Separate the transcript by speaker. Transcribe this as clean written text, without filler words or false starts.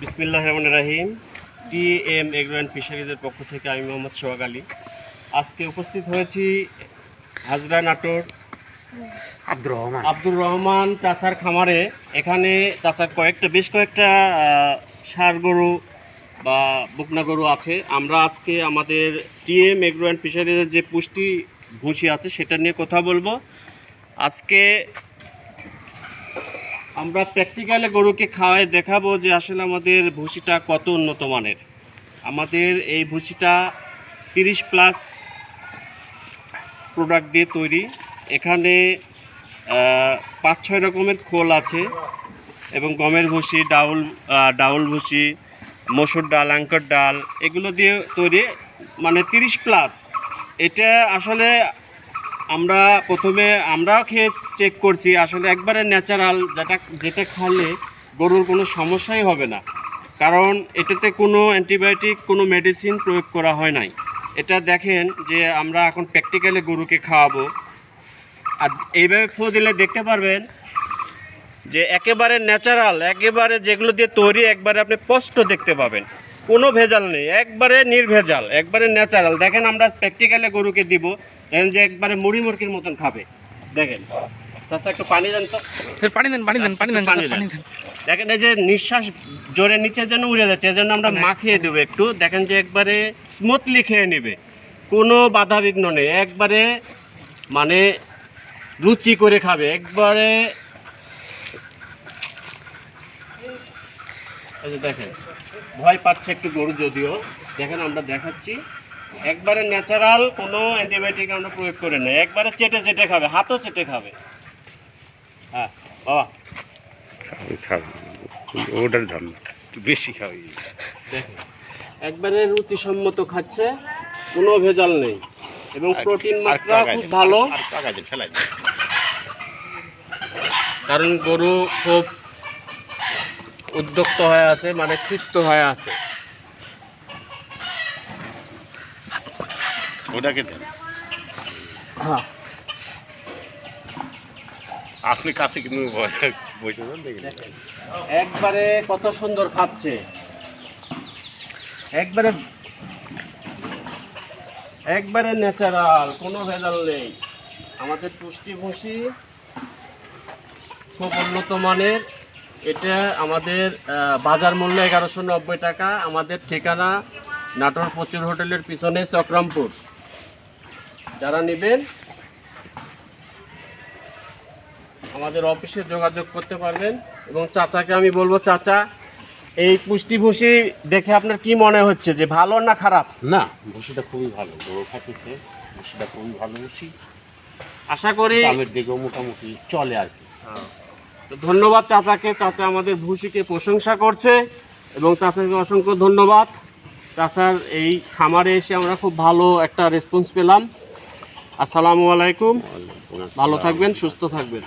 Speaker 1: বিসমিল্লাহির রহমানির রহিম। TM agro and ফিশারিজের পক্ষ থেকে আমি মোহাম্মদ সোহাগ আলী আজকে উপস্থিত হয়েছি হাজরা নাটোর আব্দুর রহমান চাচার খামারে। এখানে চাচার বেশ কয়েকটা ষাঁড় গরু বা বকনা গরু আছে। আমরা আজকে আমাদের টিএম এগ্রো অ্যান্ড ফিশারিজের যে পুষ্টি ভুসি আছে সেটা নিয়ে কথা বলবো। আজকে আমরা প্র্যাকটিক্যালে গরুকে খাওয়াই দেখাবো যে আসলে আমাদের ভুসিটা কত উন্নত মানের। আমাদের এই ভুসিটা 30+ প্রোডাক্ট দিয়ে তৈরি। এখানে 5-6 রকমের খোল আছে এবং গমের ভুসি, ডাউল ভুসি, মসুর ডাল, আঙ্কর ডাল, এগুলো দিয়ে তৈরি, মানে 30+। এটা আসলে আমরা প্রথমে খেয়ে চেক করছি, আসলে একবারে ন্যাচারাল, যেটা খেলে গরুর কোনো সমস্যাই হবে না, কারণ এটাতে কোনো অ্যান্টিবায়োটিক, কোনো মেডিসিন প্রয়োগ করা হয় নাই। এটা দেখেন যে আমরা এখন প্র্যাকটিক্যালি গরুকে খাওয়াবো, আর এইভাবে ফো দিলে দেখতে পারবেন যে একেবারে ন্যাচারাল, একেবারে যেগুলো দিয়ে তৈরি, একবারে আপনি স্পষ্ট দেখতে পাবেন, কোনো ভেজাল নেই, একবারে নির্ভেজাল, একবারে ন্যাচারাল। দেখেন আমরা প্র্যাকটিক্যালে গরুকে দিব, দেখেন যে একবারে মুড়ি মুরগির মতন খাবে। দেখেন চাচা, একটু পানি দেন তো, পানি দেন। দেখেন এই যে নিঃশ্বাস জোরে নিচে যেন উড়ে যাচ্ছে, এজন্য আমরা মাখিয়ে দেবো একটু। দেখেন যে একবারে স্মুথলি খেয়ে নেবে, কোনো বাধা বিঘ্ন নেই, একবারে মানে রুচি করে খাবে একবারে। এই যে দেখেন ভয় পাচ্ছে একটু গরু, যদিও দেখেন আমরা দেখাচ্ছি, একবারে ন্যাচারাল, কোনো অ্যান্টিবায়োটিক আমরা প্রয়োগ করে নেই, একবারে চেটে খাবে, হাতও চেটে খাবে। হ্যাঁ বাবা
Speaker 2: ওটার ধর্ম বেশি খাবে,
Speaker 1: দেখেন একবারে রুচিসম্মত খাচ্ছে, কোনো ভেজাল নেই এবং প্রোটিন মাত্রা খুব ভালো, কারণ গরু খুব উদ্যক্ত হয়ে আছে, মানে তৃপ্ত হয়ে আছে।
Speaker 2: ওটাকে দেন।
Speaker 1: হ্যাঁ
Speaker 2: আপনি কাছে কিন্তু বসে
Speaker 1: দেখেন একবারে কত সুন্দর খাচ্ছে, একবারে ন্যাচারাল, কোনো ভেজাল নেই। আমাদের পুষ্টি ভুসি খুব উন্নত মানের। এটা আমাদের বাজার মূল্য 1190 টাকা। আমাদের ঠিকানা নাটোর প্রচুর হোটেলের পিছনে, চক্রামপুর। যারা নেবেন আমাদের অফিসে যোগাযোগ করতে পারবেন। এবং চাচাকে আমি বলবো, চাচা এই পুষ্টি ভুসি দেখে আপনার কি মনে হচ্ছে, যে ভালো না খারাপ?
Speaker 2: না, ভুসিটা খুবই ভালো, গরু খাচ্ছে, ভুসিটা খুবই ভালো ভুসি।
Speaker 1: আশা করি
Speaker 2: দামের দিকেও মোটামুটি চলে আর কি।
Speaker 1: তো ধন্যবাদ চাচাকে, চাচা আমাদের ভুসিকে প্রশংসা করছে এবং চাচাকে অসংখ্য ধন্যবাদ। চাচার এই খামারে এসে আমরা খুব ভালো একটা রেসপন্স পেলাম। আসসালামু আলাইকুম, ভালো থাকবেন, সুস্থ থাকবেন।